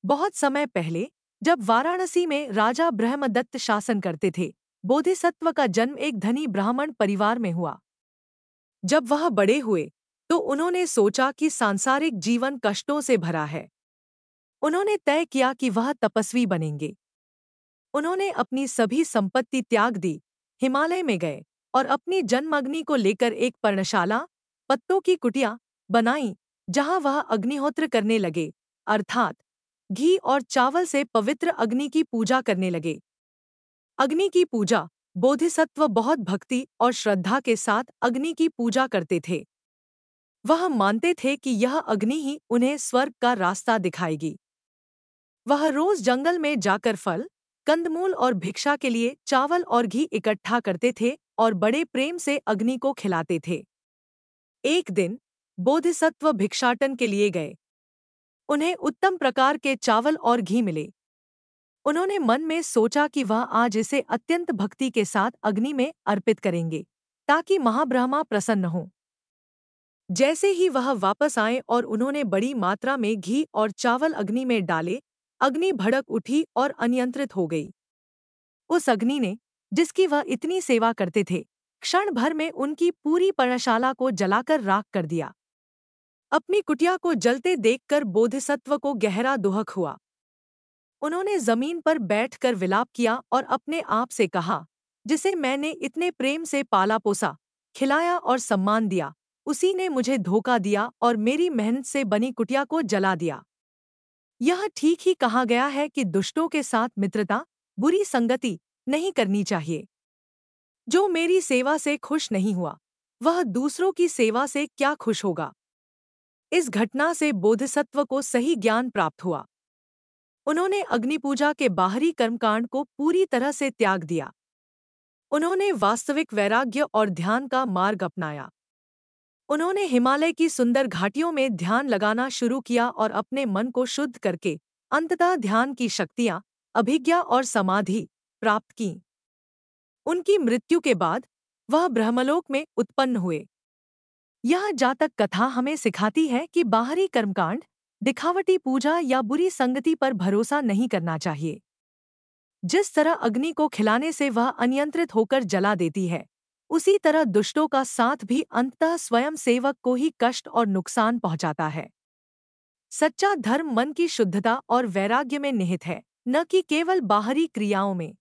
बहुत समय पहले, जब वाराणसी में राजा ब्रह्मदत्त शासन करते थे, बोधिसत्व का जन्म एक धनी ब्राह्मण परिवार में हुआ। जब वह बड़े हुए, तो उन्होंने सोचा कि सांसारिक जीवन कष्टों से भरा है। उन्होंने तय किया कि वह तपस्वी बनेंगे। उन्होंने अपनी सभी संपत्ति त्याग दी, हिमालय में गए और अपनी जन्माग्नि को लेकर एक पर्णशाला, पत्तों की कुटिया बनाई, जहां वह अग्निहोत्र करने लगे, अर्थात घी और चावल से पवित्र अग्नि की पूजा करने लगे। अग्नि की पूजा। बोधिसत्व बहुत भक्ति और श्रद्धा के साथ अग्नि की पूजा करते थे। वह मानते थे कि यह अग्नि ही उन्हें स्वर्ग का रास्ता दिखाएगी। वह रोज जंगल में जाकर फल, कंदमूल और भिक्षा के लिए चावल और घी इकट्ठा करते थे और बड़े प्रेम से अग्नि को खिलाते थे। एक दिन बोधिसत्व भिक्षाटन के लिए गए। उन्हें उत्तम प्रकार के चावल और घी मिले। उन्होंने मन में सोचा कि वह आज इसे अत्यंत भक्ति के साथ अग्नि में अर्पित करेंगे, ताकि महाब्रह्मा प्रसन्न हों। जैसे ही वह वापस आए और उन्होंने बड़ी मात्रा में घी और चावल अग्नि में डाले, अग्नि भड़क उठी और अनियंत्रित हो गई। उस अग्नि ने, जिसकी वह इतनी सेवा करते थे, क्षण भर में उनकी पूरी पर्णशाला को जलाकर राख कर दिया। अपनी कुटिया को जलते देखकर बोधिसत्व को गहरा दुहक हुआ। उन्होंने जमीन पर बैठकर विलाप किया और अपने आप से कहा, जिसे मैंने इतने प्रेम से पाला पोसा, खिलाया और सम्मान दिया, उसी ने मुझे धोखा दिया और मेरी मेहनत से बनी कुटिया को जला दिया। यह ठीक ही कहा गया है कि दुष्टों के साथ मित्रता, बुरी संगति नहीं करनी चाहिए। जो मेरी सेवा से खुश नहीं हुआ, वह दूसरों की सेवा से क्या खुश होगा। इस घटना से बोधिसत्व को सही ज्ञान प्राप्त हुआ। उन्होंने अग्निपूजा के बाहरी कर्मकांड को पूरी तरह से त्याग दिया। उन्होंने वास्तविक वैराग्य और ध्यान का मार्ग अपनाया। उन्होंने हिमालय की सुंदर घाटियों में ध्यान लगाना शुरू किया और अपने मन को शुद्ध करके अंततः ध्यान की शक्तियाँ, अभिज्ञा और समाधि प्राप्त की। उनकी मृत्यु के बाद वह ब्रह्मलोक में उत्पन्न हुए। यह जातक कथा हमें सिखाती है कि बाहरी कर्मकांड, दिखावटी पूजा या बुरी संगति पर भरोसा नहीं करना चाहिए। जिस तरह अग्नि को खिलाने से वह अनियंत्रित होकर जला देती है, उसी तरह दुष्टों का साथ भी अंततः स्वयं सेवक को ही कष्ट और नुकसान पहुंचाता है। सच्चा धर्म मन की शुद्धता और वैराग्य में निहित है, न कि केवल बाहरी क्रियाओं में।